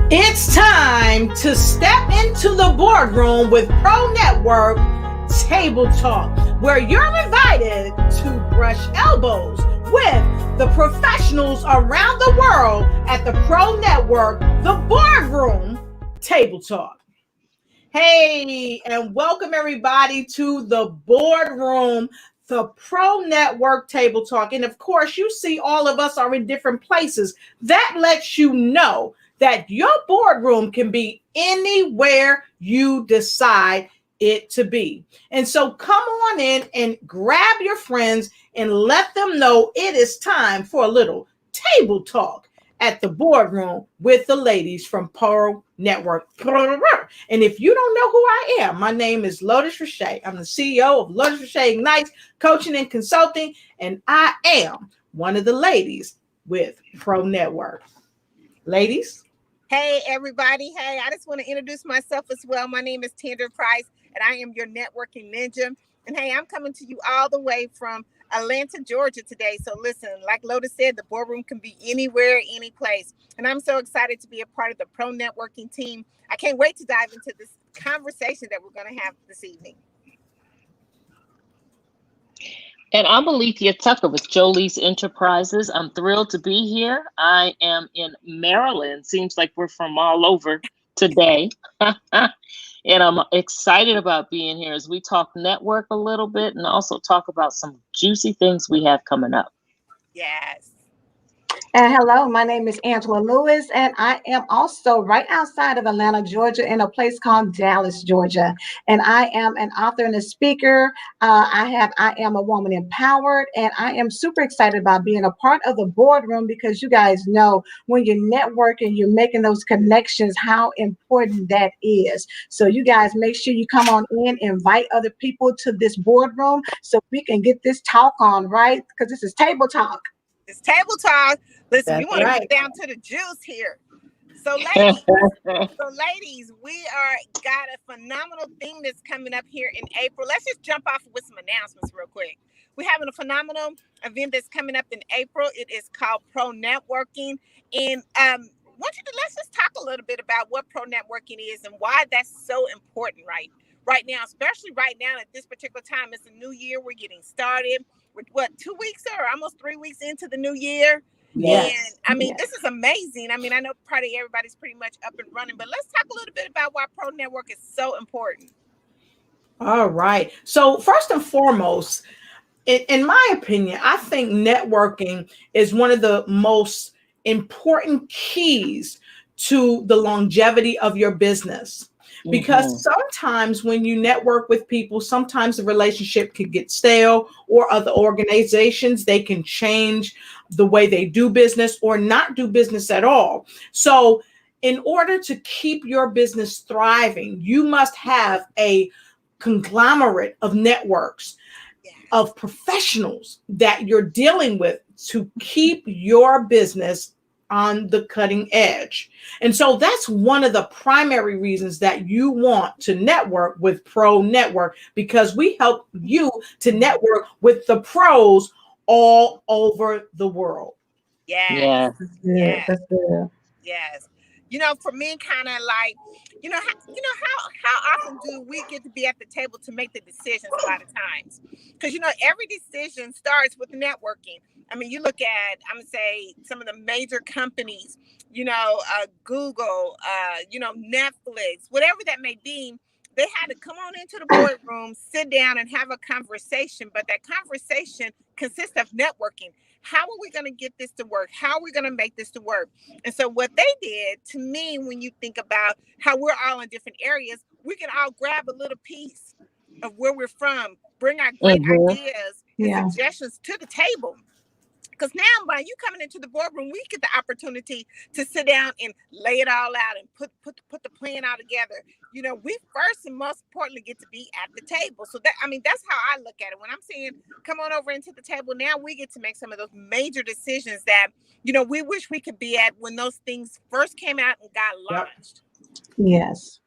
It's time to step into the boardroom with Pro Network Table Talk, where you're invited to brush elbows with the professionals around the world at the Pro Network, the boardroom Table Talk. Hey, and welcome everybody to the boardroom, the Pro Network Table Talk. And of course, you see all of us are in different places. That lets you know that your boardroom can be anywhere you decide it to be. And so come on in and grab your friends and let them know it is time for a little table talk at the boardroom with the ladies from Pro Network. And if you don't know who I am, my name is Lotus Richey. I'm the CEO of Lotus Richey Ignites Coaching and Consulting, and I am one of the ladies with Pro Network. Ladies. Hey, everybody. Hey, I just want to introduce myself as well. My name is Tender Price, and I am your networking ninja. And hey, I'm coming to you all the way from Atlanta, Georgia today. So listen, like Lotus said, the boardroom can be anywhere, any place. And I'm so excited to be a part of the Pro Networking team. I can't wait to dive into this conversation that we're going to have this evening. And I'm Alethea Tucker with Jolie's Enterprises. I'm thrilled to be here. I am in Maryland. Seems like we're from all over today. And I'm excited about being here as we talk network a little bit and also talk about some juicy things we have coming up. Yes. And hello, my name is Angela Lewis, and I am also right outside of Atlanta, Georgia, in a place called Dallas, Georgia. And I am an author and a speaker. I am a woman empowered, and I am super excited about being a part of the boardroom because you guys know when you're networking, you're making those connections, how important that is. So you guys make sure you come on in, invite other people to this boardroom so we can get this talk on, right? Because this is table talk. It's table talk. Listen, That's we want to right. get down to the juice here. So ladies, we got a phenomenal thing that's coming up here in April. Let's just jump off with some announcements real quick. We're having a phenomenal event that's coming up in April. It is called Pro Networking. And let's just talk a little bit about what Pro Networking is and why that's so important right now, especially right now at this particular time. It's a new year. We're getting started. We're 2 weeks or almost 3 weeks into the new year. Yes. And I mean, This is amazing. I mean, I know probably everybody's pretty much up and running, but let's talk a little bit about why Pro Network is so important. All right. So first and foremost, in my opinion, I think networking is one of the most important keys to the longevity of your business. Because sometimes when you network with people, sometimes the relationship can get stale, or other organizations, they can change the way they do business or not do business at all. So in order to keep your business thriving, you must have a conglomerate of networks of professionals that you're dealing with to keep your business on the cutting edge. And so that's one of the primary reasons that you want to network with Pro Network, because we help you to network with the pros all over the world. Yes. That's good. Yes. You know, for me, kind of like, how often do we get to be at the table to make the decisions a lot of times? Because, every decision starts with networking. I mean, you look at, I'm going to say, some of the major companies, Google, Netflix, whatever that may be, they had to come on into the boardroom, sit down and have a conversation. But that conversation consists of networking. How are we going to get this to work? How are we going to make this to work? And so what they did, to me, when you think about how we're all in different areas, we can all grab a little piece of where we're from, bring our great ideas and suggestions to the table. Because now, by you coming into the boardroom, we get the opportunity to sit down and lay it all out and put the plan all together. We first and most importantly get to be at the table. So that's how I look at it. When I'm saying come on over into the table, now we get to make some of those major decisions that, we wish we could be at when those things first came out and got launched. Yes.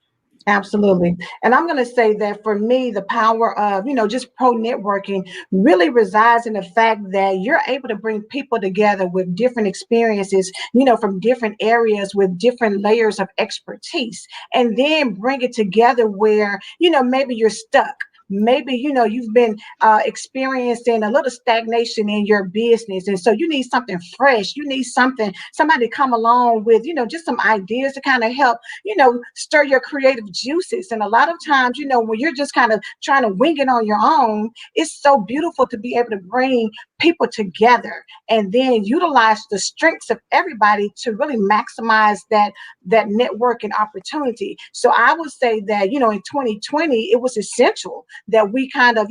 Absolutely. And I'm going to say that for me, the power of, just pro networking really resides in the fact that you're able to bring people together with different experiences, from different areas with different layers of expertise, and then bring it together where, maybe you're stuck. Maybe, you've been experiencing a little stagnation in your business. And so you need something fresh. You need somebody to come along with, just some ideas to kind of help stir your creative juices. And a lot of times, when you're just kind of trying to wing it on your own, it's so beautiful to be able to bring people together and then utilize the strengths of everybody to really maximize that networking opportunity. So I would say that, in 2020, it was essential that we kind of,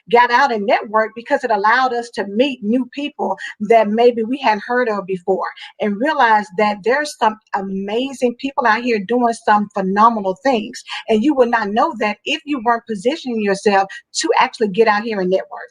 got out and network because it allowed us to meet new people that maybe we hadn't heard of before and realize that there's some amazing people out here doing some phenomenal things. And you would not know that if you weren't positioning yourself to actually get out here and network.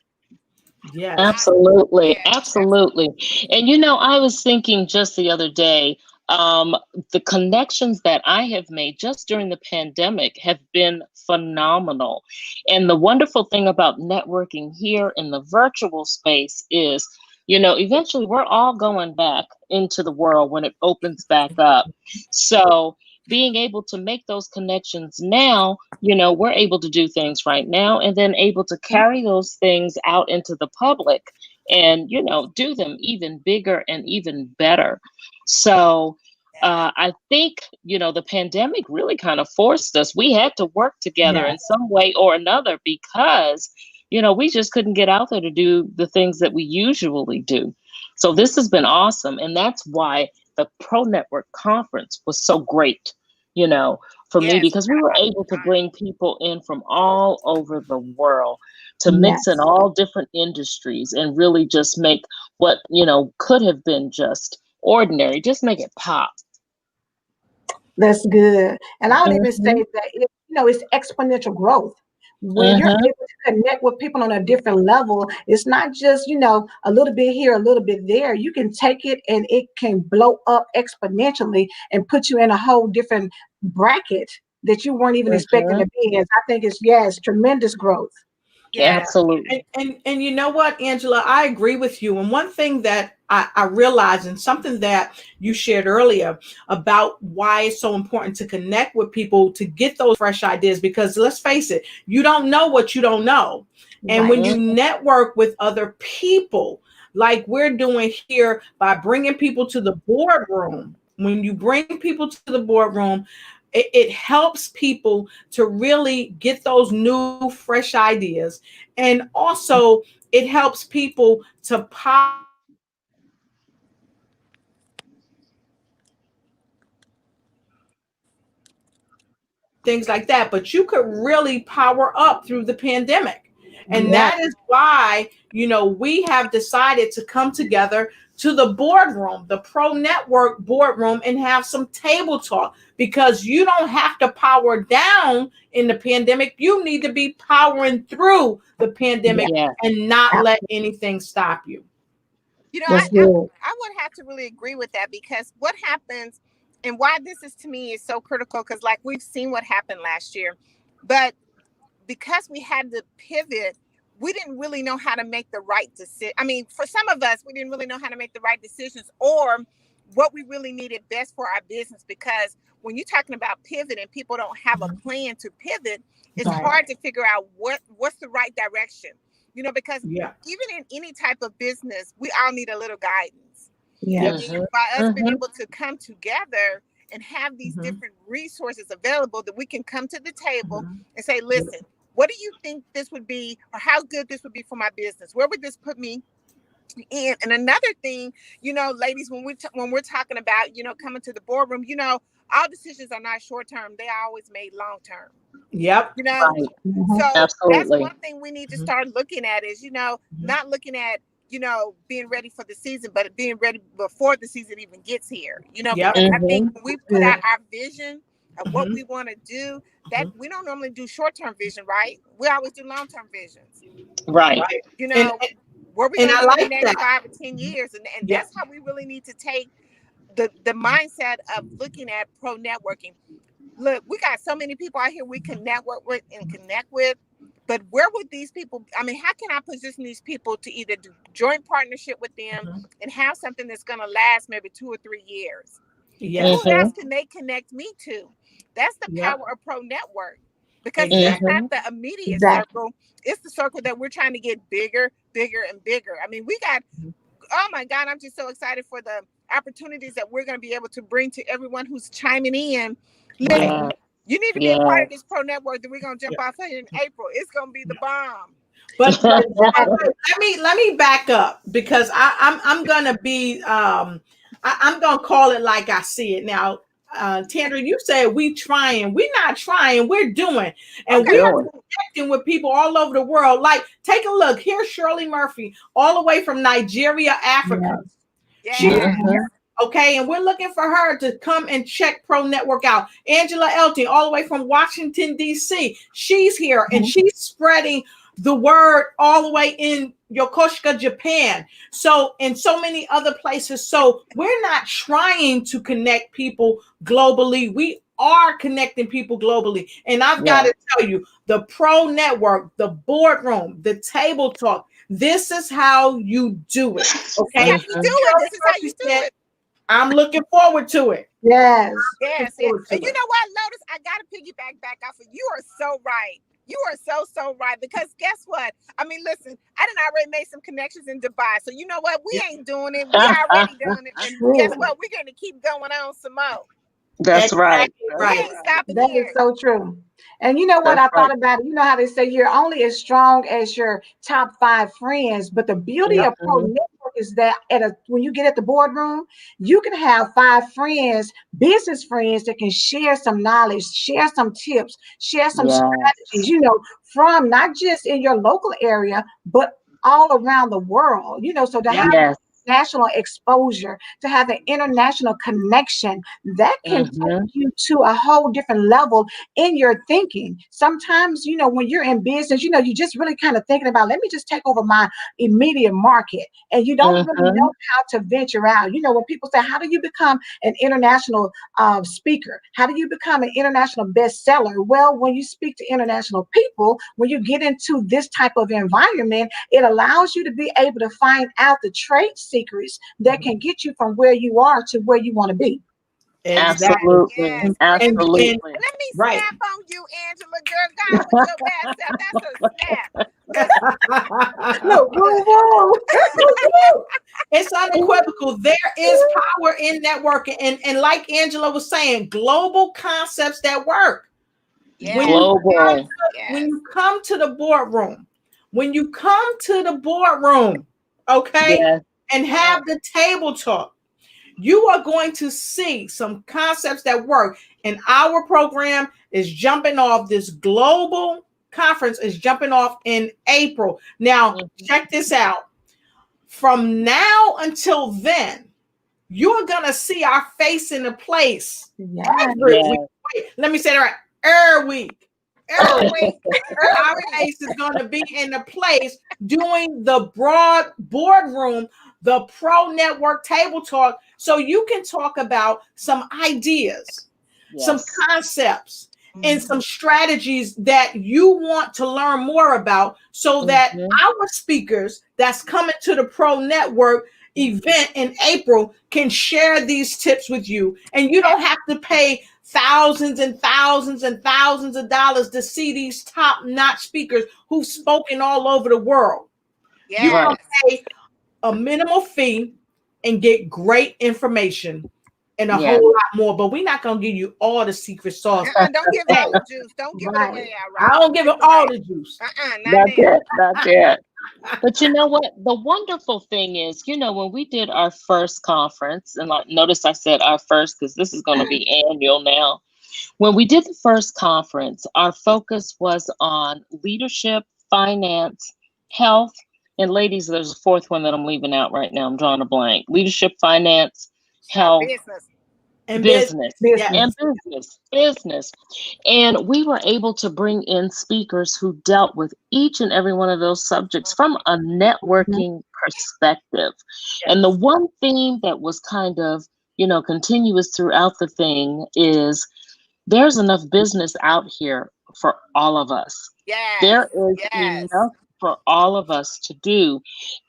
Yes. Absolutely, Yeah. absolutely. And I was thinking just the other day, the connections that I have made just during the pandemic have been phenomenal. And the wonderful thing about networking here in the virtual space is, eventually we're all going back into the world when it opens back up. So being able to make those connections now, we're able to do things right now and then able to carry those things out into the public and, do them even bigger and even better. So I think, the pandemic really kind of forced us. We had to work together in some way or another because, we just couldn't get out there to do the things that we usually do. So this has been awesome. And that's why the Pro Network Conference was so great, for me, Yes. because we were able to bring people in from all over the world to mix in all different industries and really just make what, could have been just ordinary, just make it pop. That's good. And I would even say that it's exponential growth. When you're able to connect with people on a different level, it's not just, a little bit here, a little bit there. You can take it and it can blow up exponentially and put you in a whole different bracket that you weren't even expecting to be in. I think it's tremendous growth. Yeah, absolutely. And you know what, Angela, I agree with you. And one thing that I realized, and something that you shared earlier about why it's so important to connect with people to get those fresh ideas, because let's face it, you don't know what you don't know. And when you network with other people, like we're doing here by bringing people to the boardroom, when you bring people to the boardroom, it helps people to really get those new, fresh ideas. And also, it helps people to pop things like that. But you could really power up through the pandemic. And that is why, we have decided to come together to the boardroom, the Pro Network boardroom, and have some table talk, because you don't have to power down in the pandemic. You need to be powering through the pandemic and not let anything stop you. I would have to really agree with that, because what happens and why this is to me is so critical, because like we've seen what happened last year, but because we had to pivot, we didn't really know how to make the right decision. I mean, for some of us, we didn't really know how to make the right decisions or what we really needed best for our business. Because when you're talking about pivot and people don't have a plan to pivot, it's hard to figure out what's the right direction. Because even in any type of business, we all need a little guidance. By us being able to come together and have these different resources available, that we can come to the table and say, listen, what do you think this would be, or how good this would be for my business? Where would this put me in? And another thing, ladies, when we're talking about, coming to the boardroom, all decisions are not short term. They are always made long term. Yep. So Absolutely. that's one thing we need to start looking at is, not looking at, being ready for the season, but being ready before the season even gets here. Because I think when we put out our vision of what we want to do, that we don't normally do short-term vision, right? We always do long-term visions. Right. Where we going to be in the next 5 or 10 years. And that's how we really need to take the mindset of looking at pro networking. look, we got so many people out here we can network with and connect with. But where would these people, I mean, how can I position these people to either do joint partnership with them and have something that's going to last maybe 2 or 3 years? Yes. Who else can they connect me to? That's the Yep. power of Pro Network. Because Exactly. it's not the immediate Exactly. circle. It's the circle that we're trying to get bigger, bigger, and bigger. I mean, we got, oh my God, I'm just so excited for the opportunities that we're going to be able to bring to everyone who's chiming in. Listen, Yeah. you need to be a part Yeah. of this Pro Network that we're going to jump off here in April. It's going to be the bomb. But let me back up, because I'm gonna be I'm gonna call it like I see it now. Tandra, you said we trying. We're not trying. We're doing, and Okay. we are connecting with people all over the world. Like, take a look. Here's Shirley Murphy, all the way from Nigeria, Africa. Yeah. She's here, okay, and we're looking for her to come and check Pro Network out. Angela Elton, all the way from Washington, D.C. She's here, and she's spreading the word all the way in Yokosuka, Japan. So, in so many other places. So, we're not trying to connect people globally. We are connecting people globally. And I've got to tell you, the Pro Network, the boardroom, the table talk, this is how you do it. Okay. This is how you do it. This is how you do it. I'm looking forward to it. Yes. Yes. And you know what, Lotus? I got to piggyback back off of you. Are so right. You are so right. Because guess what? I mean, listen, I done already made some connections in Dubai. So you know what? We ain't doing it. We already doing it. And guess what? We're going to keep going on some more. That's right. We ain't stopping That here. is so true. And you know what? That's I thought about it. You know how they say you're only as strong as your top 5 friends, but the beauty of Pro Network is that when you get at the boardroom, you can have 5 friends, business friends that can share some knowledge, share some tips, share some strategies, you know, from not just in your local area, but all around the world, you know, so to have national exposure, to have an international connection that can take you to a whole different level in your thinking. Sometimes, you know, when you're in business, you know, you just really kind of thinking about, let me just take over my immediate market. And you don't really know how to venture out. You know, when people say, how do you become an international speaker? How do you become an international bestseller? Well, when you speak to international people, when you get into this type of environment, it allows you to be able to find out the trade secrets that can get you from where you are to where you want to be. Absolutely. Yes. Absolutely. Let me snap on you, Angela. Girl, God with your bad self. That's a snap. Look, it's unequivocal. There is power in networking. And like Angela was saying, global concepts that work. Yeah. When you come to the boardroom, okay, and have the table talk, you are going to see some concepts that work. And our program is jumping off. This global conference is jumping off in April. Now, check this out. From now until then, you're going to see our face in a place every week. Wait, let me say that right. Every week. Our face is going to be in a place doing the broad boardroom, the Pro Network table talk, so you can talk about some ideas, some concepts, and some strategies that you want to learn more about, so that our speakers that's coming to the Pro Network event in April can share these tips with you, and you don't have to pay thousands and thousands and thousands of dollars to see these top-notch speakers who've spoken all over the world. You can pay a minimal fee and get great information and a whole lot more, but we're not going to give you all the secret sauce. Don't give all the juice. Don't give it away. I don't give it all the juice. That's it. But you know what? The wonderful thing is, you know, when we did our first conference, and like, notice I said our first because this is going to be annual now. When we did the first conference, our focus was on leadership, finance, health, and ladies, there's a fourth one that I'm leaving out right now. I'm drawing a blank. Leadership, finance, health, business. And we were able to bring in speakers who dealt with each and every one of those subjects from a networking perspective. And the one theme that was kind of, you know, continuous throughout the thing is there's enough business out here for all of us. Yes. There is Yes. enough for all of us to do.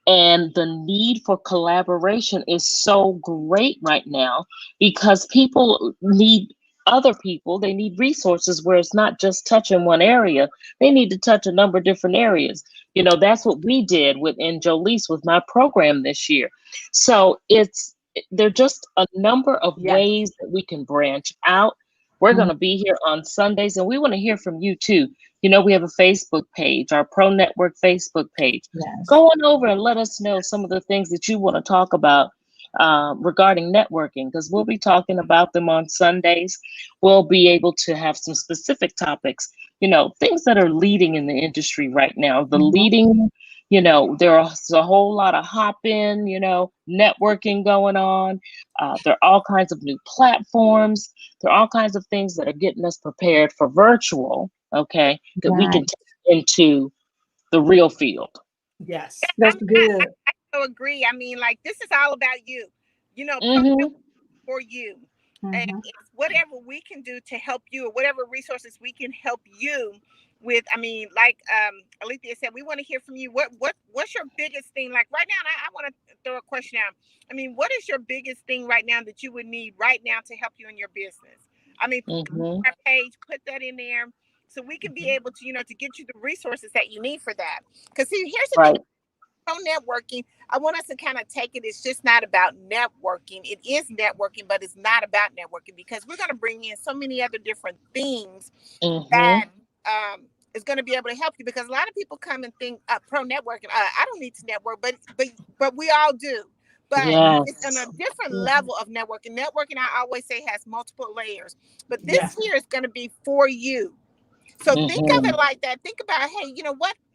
And the need for collaboration is so great right now because people need other people. They need resources where it's not just touching one area. They need to touch a number of different areas. That's what we did in Jolise with my program this year. So there are just a number of Yes. ways that we can branch out. We're going to be here on Sundays, and we want to hear from you too. We have a Facebook page, our Pro Network Facebook page. Yes. Go on over and let us know some of the things that you want to talk about regarding networking, because we'll be talking about them on Sundays. We'll be able to have some specific topics, things that are leading in the industry right now. The leading, there's a whole lot of hop-in, networking going on. There are all kinds of new platforms. There are all kinds of things that are getting us prepared for virtual, okay, that we can take into the real field. Yes. That's good. I so agree. I mean, like, this is all about you, for you. And it's whatever we can do to help you, or whatever resources we can help you with. I mean, like Alethea said, we want to hear from you. What's your biggest thing? Like right now, I want to throw a question out. I mean, what is your biggest thing right now that you would need right now to help you in your business? I mean, our page, put that in there so we can be able to, to get you the resources that you need for that. Because see, here's the thing. Pro networking, I want us to kind of take it. It's just not about networking. It is networking, but it's not about networking, because we're going to bring in so many other different things that is going to be able to help you. Because a lot of people come and think pro networking, I don't need to network, but we all do. But it's on a different level of networking. Networking, I always say, has multiple layers. But this here is going to be for you. So think of it like that. Think about, hey,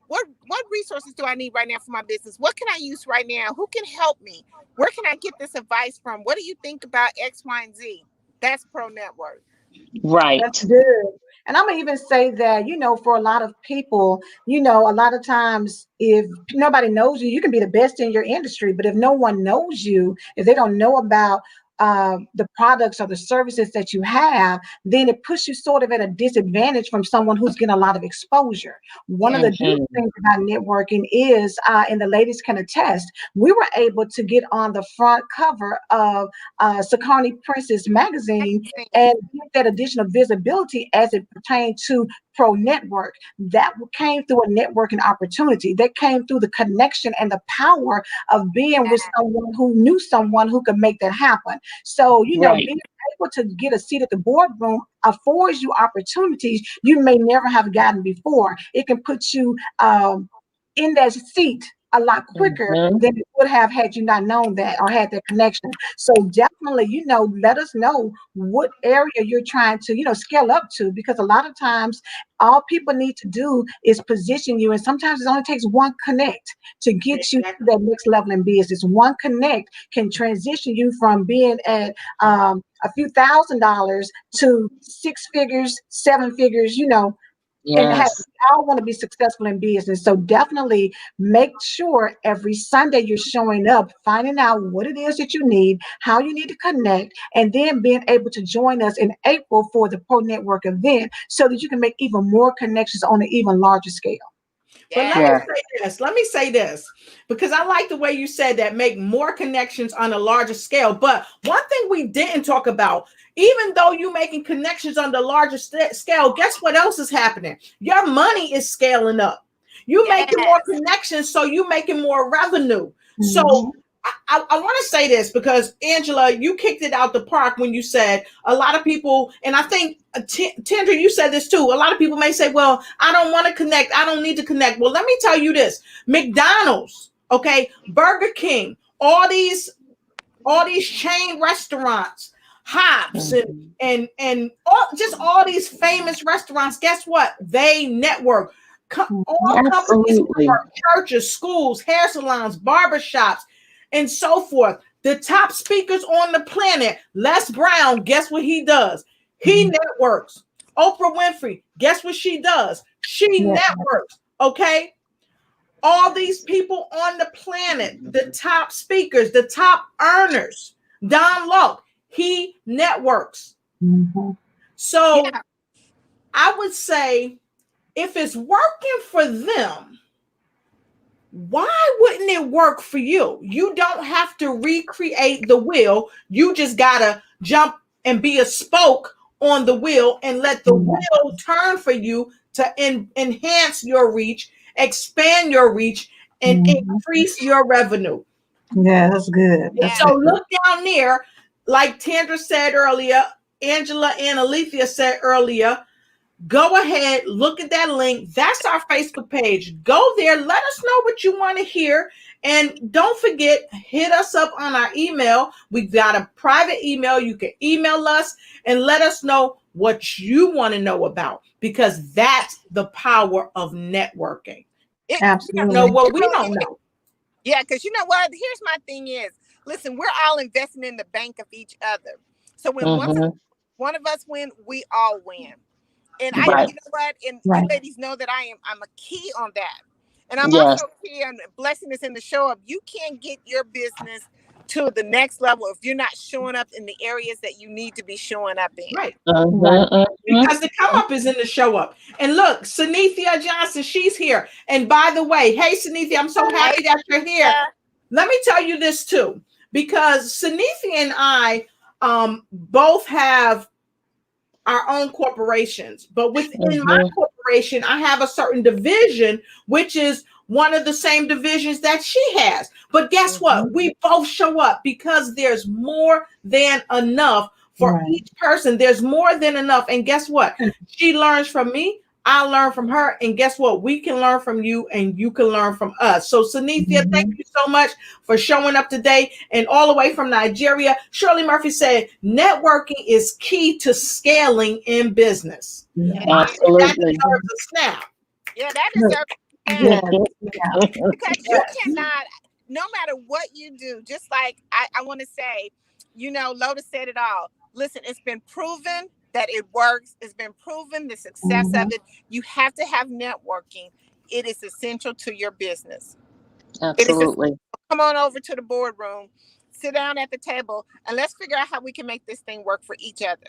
what resources do I need right now for my business? What can I use right now? Who can help me? Where can I get this advice from? What do you think about X, Y, and Z? That's Pro Network. Right. That's good. And I'm gonna even say that, for a lot of people, a lot of times if nobody knows you, you can be the best in your industry, but if no one knows you, if they don't know about the products or the services that you have, then it puts you sort of at a disadvantage from someone who's getting a lot of exposure. One of the good things about networking is, and the ladies can attest, we were able to get on the front cover of Sakani Princess magazine and get that additional visibility as it pertained to Pro Network. That came through a networking opportunity. That came through the connection and the power of being with someone who knew someone who could make that happen. So, being able to get a seat at the boardroom affords you opportunities you may never have gotten before. It can put you in that seat a lot quicker than it would have had you not known that or had that connection. So definitely, let us know what area you're trying to, scale up to, because a lot of times all people need to do is position you. And sometimes it only takes one connect to get you to that next level in business. One connect can transition you from being at a few $1,000s to 6 figures, 7 figures, and all want to be successful in business. So definitely make sure every Sunday you're showing up, finding out what it is that you need, how you need to connect, and then being able to join us in April for the Pro Network event so that you can make even more connections on an even larger scale. But let me say this, because I like the way you said that, make more connections on a larger scale. But one thing we didn't talk about, even though you're making connections on the larger scale, guess what else is happening? Your money is scaling up. You're making more connections, so you're making more revenue. So I want to say this because, Angela, you kicked it out the park when you said a lot of people, and I think, Tendra, you said this too, a lot of people may say, well, I don't want to connect. I don't need to connect. Well, let me tell you this. McDonald's, okay, Burger King, all these chain restaurants, Hops and all these famous restaurants, guess what? They network. All companies network, churches, schools, hair salons, barbershops, and so forth. The top speakers on the planet, Les Brown, guess what he does? He networks. Oprah Winfrey, guess what she does? She networks, okay? All these people on the planet, the top speakers, the top earners, Don Lowe, he networks. So Yeah. I would say if it's working for them, why wouldn't it work for you? You don't have to recreate the wheel. You just gotta jump and be a spoke on the wheel and let the wheel turn for you to enhance your reach, expand your reach, and increase your revenue. Yeah, that's good. Yeah. So look down there, like Tandra said earlier, Angela and Alethea said earlier. Go ahead, look at that link. That's our Facebook page. Go there. Let us know what you want to hear. And don't forget, hit us up on our email. We've got a private email. You can email us and let us know what you want to know about, because that's the power of networking. It, Absolutely. Know what it we really don't is. know. Yeah, because you know what? Here's my thing is, listen, we're all investing in the bank of each other. So when one of us win, we all win. And I, Right. you know what? And Right. you ladies know that I'm a key on that. And I'm Yes. also key on blessing is in the show up. You can't get your business to the next level if you're not showing up in the areas that you need to be showing up in. Right. Mhm. Because the come up is in the show up. And look, Sanithia Johnson, she's here. And by the way, hey, Sanithia, I'm so happy that you're here. Yeah. Let me tell you this too, because Sanithia and I both have our own corporations, but within my corporation, I have a certain division, which is one of the same divisions that she has. But guess what? We both show up because there's more than enough for each person. There's more than enough. And guess what? She learns from me. I learn from her. And guess what? We can learn from you and you can learn from us. So Sanithia, thank you so much for showing up today. And all the way from Nigeria, Shirley Murphy said, networking is key to scaling in business. Absolutely. That deserves a snap. Yeah, that deserves Yeah. because you cannot, no matter what you do, just like I want to say, you know, Lotus said it all. Listen, it's been proven that it works. It's been proven the success of it. You have to have networking. It is essential to your business. Absolutely. Come on over to the boardroom, sit down at the table, and let's figure out how we can make this thing work for each other.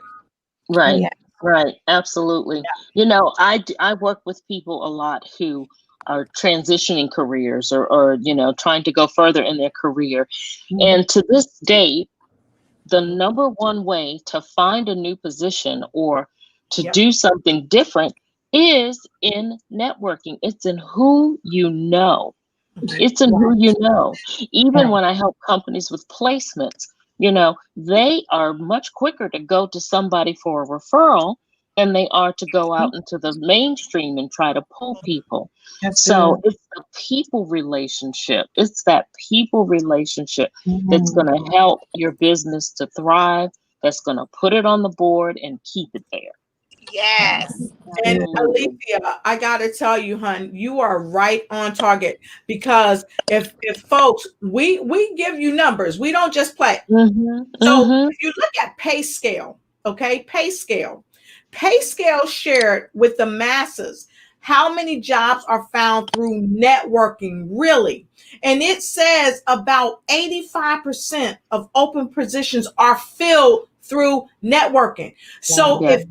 Right. Yeah. Right. Absolutely. You know, I work with people a lot who are transitioning careers or you know, trying to go further in their career. And to this day, the number one way to find a new position or to do something different is in networking. It's in who you know. It's in who you know. Even when I help companies with placements, you know, they are much quicker to go to somebody for a referral than they are to go out into the mainstream and try to pull people. So it's the people relationship. It's that people relationship that's going to help your business to thrive, that's going to put it on the board and keep it there. Yes. And Alethea, I gotta tell you, hon, you are right on target, because if folks, we give you numbers, we don't just play. So if you look at pay scale, okay, pay scale shared with the masses how many jobs are found through networking, really. And it says about 85% of open positions are filled through networking. So if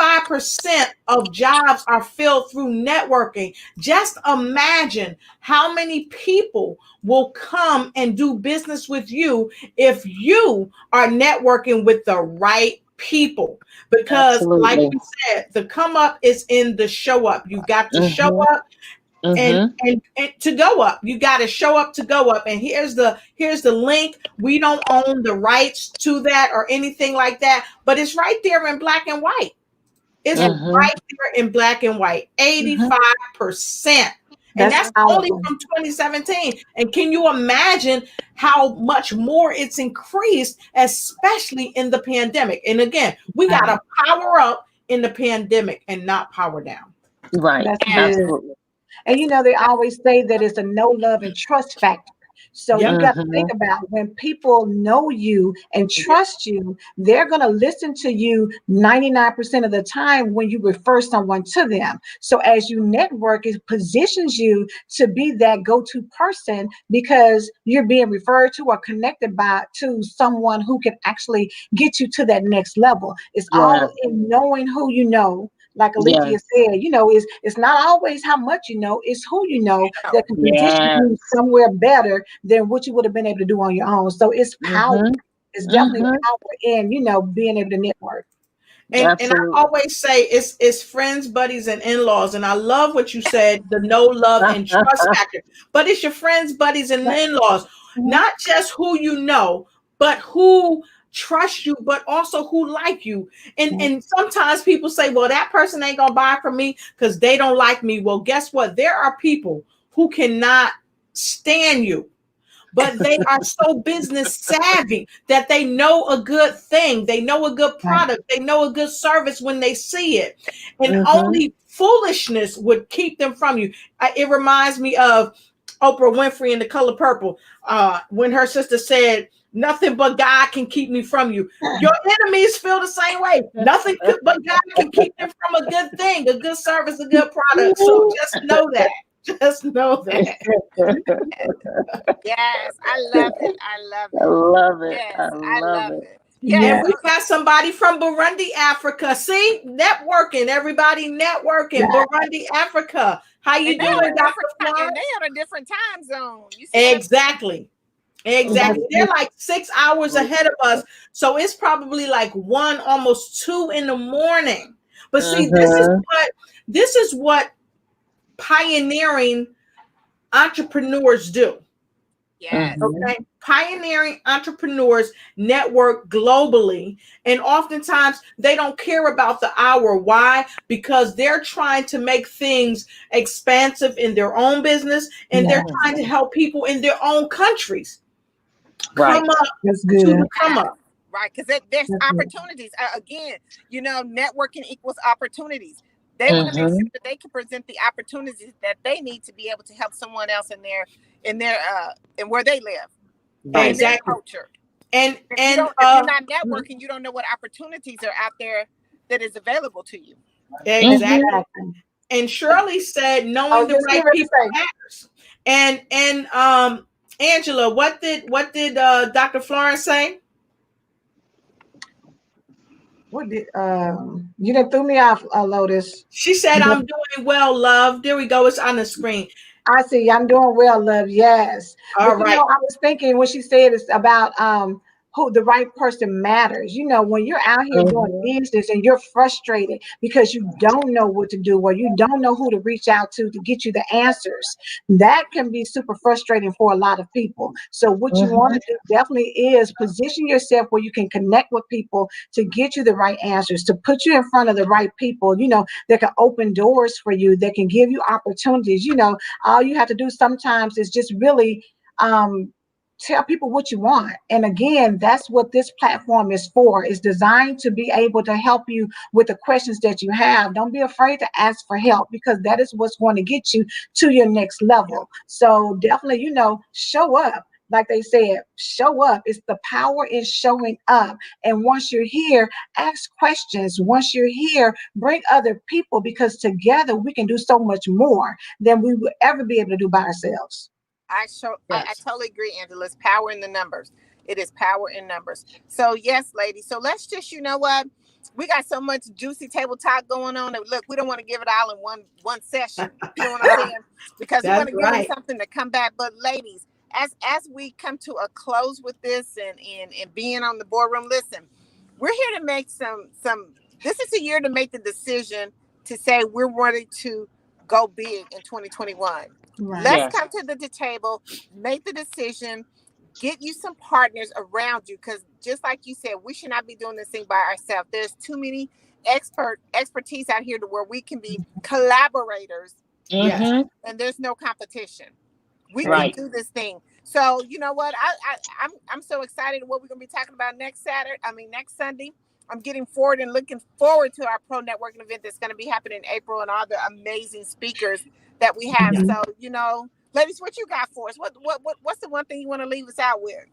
85% of jobs are filled through networking, just imagine how many people will come and do business with you if you are networking with the right people. Because like you said, the come up is in the show up. You got to show up and to go up. You got to show up to go up. And here's the link. We don't own the rights to that or anything like that, but it's right there in black and white. It's right there in black and white. 85%. And that's only from 2017. And can you imagine how much more it's increased, especially in the pandemic? And again, we got to power up in the pandemic and not power down. Right. Absolutely. And you know, they always say that it's a no love and trust factor. So you got to Mhm. think about when people know you and trust you, they're going to listen to you 99% of the time when you refer someone to them. So as you network, it positions you to be that go-to person because you're being referred to or connected by to someone who can actually get you to that next level. It's Yeah. all in knowing who you know. Like Yeah. Alethea said, it's not always how much you know, it's who you know Oh, that can position Yeah. you somewhere better than what you would have been able to do on your own. So it's power. Mhm. It's definitely Mhm. power in, being able to network. And I Absolutely. always say it's friends, buddies, and in-laws. And I love what you said, the know, love, and trust factor. But it's your friends, buddies, and in-laws. Mhm. Not just who you know, but who trust you, but also who like you. And sometimes people say, well, that person ain't gonna buy from me because they don't like me. Well, guess what? There are people who cannot stand you, but they are so business savvy that they know a good thing, they know a good Right. product, they know a good service when they see it, and Mhm. only foolishness would keep them from you. It reminds me of Oprah Winfrey in The Color Purple, when her sister said, nothing but God can keep me from you. Your enemies feel the same way. Nothing but God can keep them from a good thing, a good service, a good product. So just know that. Just know that. yes, I love it. I love I it. love it. Yes, I I love love it. it. And Yes. Yeah. we got somebody from Burundi, Africa. See, networking, everybody networking. Yeah. Burundi, Africa. How And you they on doing, a Dr. different and they Florence? on a different time zone. You see what I'm Exactly. That's Exactly. They're like 6 hours ahead of us. So it's probably like one, almost 2 in the morning. But see, Mhm. this is what pioneering entrepreneurs do. Yes. Mhm. Okay. Pioneering entrepreneurs network globally. And oftentimes they don't care about the hour. Why? Because they're trying to make things expansive in their own business and they're yeah, trying to help people in their own countries Right. come up that's to good. the come up. Right, because there's That's good. opportunities. Again, networking equals opportunities. They want to make sure Mhm. that they can present the opportunities that they need to be able to help someone else in where they live, in Right. their Exactly. culture. And If you and don't, if you're not networking, you don't know what opportunities are out there that is available to you. exactly. Mhm. Exactly. And Shirley said I knowing was the just right getting ready to people say, matters. And Angela, what did Dr. Florence say? what did you done threw me off, Lotus. She said, I'm doing well, love. There we go. It's on the screen. I see. I'm doing well, love. Yes. All But right. I was thinking when she said it's about who the right person matters. When you're out here doing Mhm. business and you're frustrated because you don't know what to do or you don't know who to reach out to get you the answers, that can be super frustrating for a lot of people. So what you want Mhm. to do definitely is position yourself where you can connect with people to get you the right answers, to put you in front of the right people, that can open doors for you, that can give you opportunities. All you have to do sometimes is just really tell people what you want. And again, that's what this platform is for. It's designed to be able to help you with the questions that you have. Don't be afraid to ask for help because that is what's going to get you to your next level. So definitely, show up. Like they said, show up. It's the power in showing up. And once you're here, ask questions. Once you're here, bring other people because together we can do so much more than we would ever be able to do by ourselves. I Yes. totally agree, Angela. It's power in the numbers. It is power in numbers. So yes, ladies. So let's just, you know what? We got so much juicy table talk going on that look, we don't want to give it all in one session. You know what I'm saying? Because we want That's to give them right. something to come back. But ladies, as we come to a close with this and being on the boardroom, listen, we're here to make some. This is a year to make the decision to say we're ready to go big in 2021. Right. Let's Yes. come to the table, make the decision, get you some partners around you. Because just like you said, we should not be doing this thing by ourselves. There's too many expertise out here to where we can be collaborators, Yes. Mhm. and there's no competition. We can Right. do this thing. So you know what? I'm so excited what we're gonna be talking about next Sunday. I'm getting forward and looking forward to our pro networking event that's going to be happening in April and all the amazing speakers that we have. Mhm. So, Ladies, what you got for us? What's the one thing you want to leave us out with?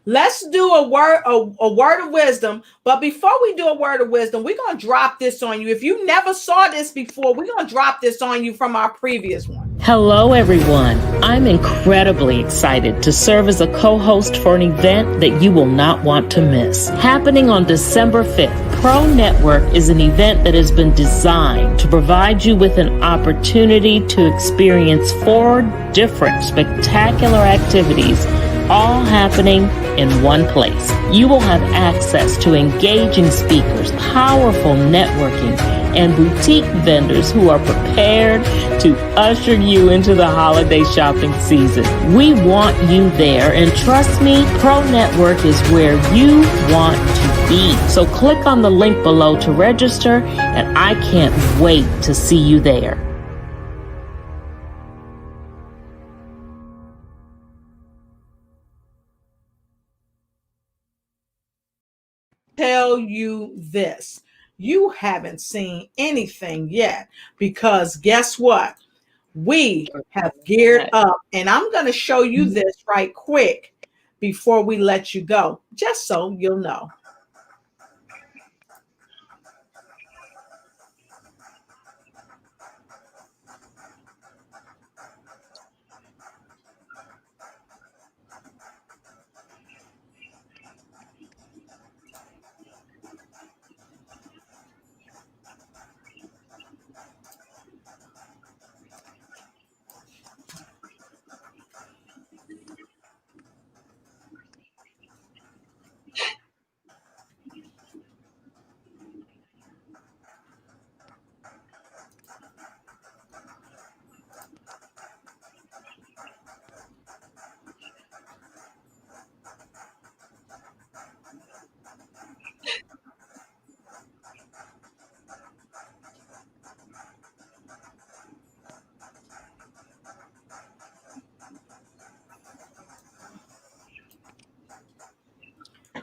Let's do a word of wisdom. But before we do a word of wisdom, we're going to drop this on you. If you never saw this before, we're going to drop this on you from our previous one. Hello, everyone. I'm incredibly excited to serve as a co-host for an event that you will not want to miss. Happening on December 5th, Pro Network is an event that has been designed to provide you with an opportunity to experience 4 different spectacular activities, all happening in one place. You will have access to engaging speakers, powerful networking, and boutique vendors who are prepared to usher you into the holiday shopping season. We want you there, and trust me, Pro Network is where you want to be. So click on the link below to register, and I can't wait to see you there. Tell you this, you haven't seen anything yet, because guess what? We have geared up, and I'm going to show you this right quick before we let you go, just so you'll know.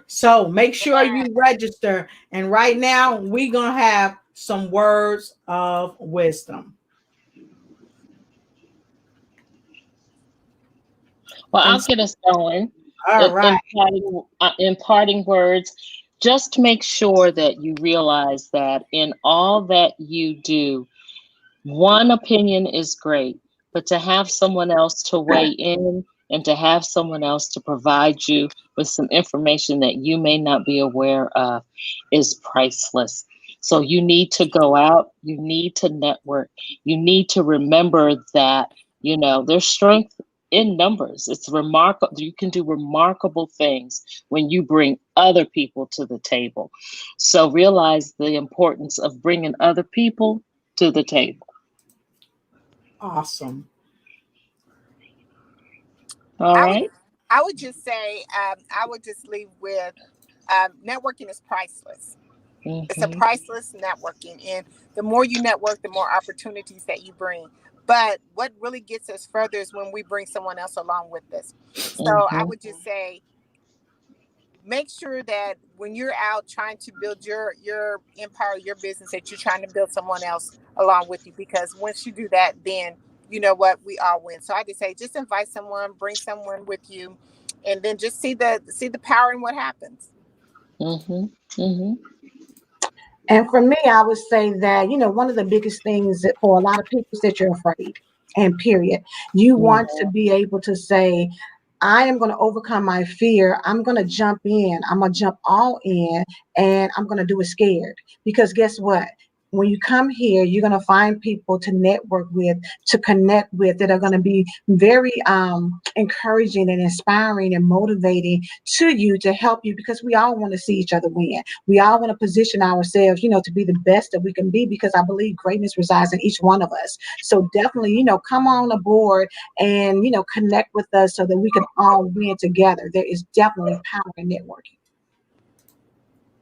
So make sure you register. And right now, we're going to have some words of wisdom. Well, I'll get us going. All right. Imparting words, just to make sure that you realize that in all that you do, one opinion is great, but to have someone else to weigh in and to have someone else to provide you with some information that you may not be aware of is priceless. So you need to go out, you need to network, you need to remember that, you know, there's strength in numbers. It's remarkable. You can do remarkable things when you bring other people to the table. So realize the importance of bringing other people to the table. Awesome. All right. I would just say, I would just leave with networking is priceless. Mm-hmm. It's a priceless networking. And the more you network, the more opportunities that you bring. But what really gets us further is when we bring someone else along with us. So mm-hmm. I would just say, make sure that when you're out trying to build your empire, your business, that you're trying to build someone else along with you. Because once you do that, then you know what, we all win. So I just say, just invite someone, bring someone with you, and then just see the power in what happens. Mm-hmm. Mm-hmm. And for me, I would say that, you know, one of the biggest things that for a lot of people is that you're afraid, and period. You want to be able to say, I am going to overcome my fear. I'm going to jump in. I'm going to jump all in, and I'm going to do it scared. Because guess what? When you come here, you're going to find people to network with, to connect with, that are going to be very encouraging and inspiring and motivating to you, to help you, because we all want to see each other win. We all want to position ourselves, you know, to be the best that we can be, because I believe greatness resides in each one of us. So definitely, you know, come on aboard and, you know, connect with us so that we can all win together. There is definitely power in networking.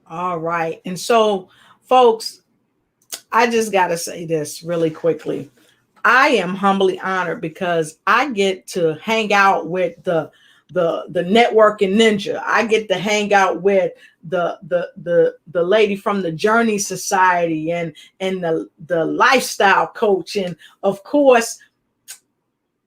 All right. And so, folks, I just got to say this really quickly. I am humbly honored because I get to hang out with the networking ninja. I get to hang out with the lady from the Journey Society and the lifestyle coach. And of course,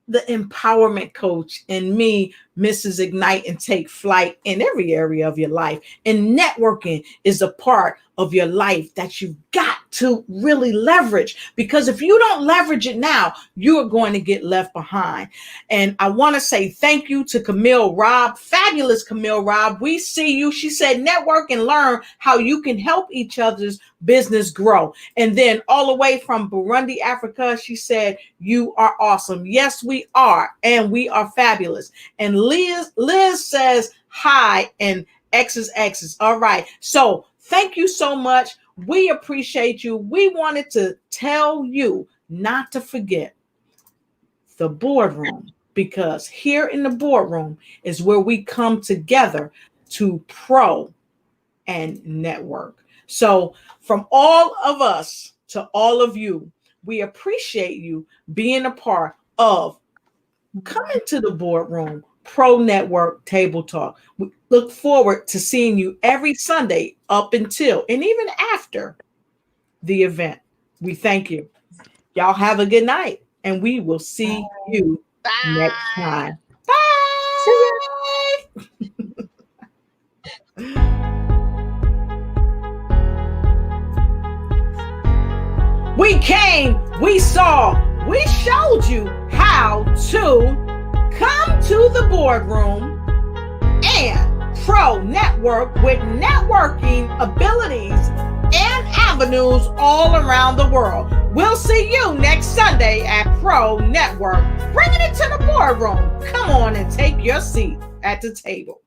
the empowerment coach, and me, Mrs. Ignite and Take Flight in every area of your life. And networking is a part of your life that you've got to really leverage, because if you don't leverage it now, you are going to get left behind. And I want to say thank you to Camille Robb, fabulous Camille Robb. We see you. She said, network and learn how you can help each other's business grow. And then all the way from Burundi, Africa, she said, you are awesome. Yes, we are. And we are fabulous. And Liz says, hi, and X's X's. All right. So thank you so much. We appreciate you. We wanted to tell you not to forget the boardroom, because here in the boardroom is where we come together to pro and network. So from all of us to all of you, we appreciate you being a part of coming to the boardroom, Pro Network Table Talk. We look forward to seeing you every Sunday up until and even after the event. We thank you. Y'all have a good night, and we will see you next time. We came, we saw, we showed you how to come to the boardroom and pro network with networking abilities and avenues all around the world. We'll see you next Sunday at Pro Network, bringing it to the boardroom. Come on and take your seat at the table.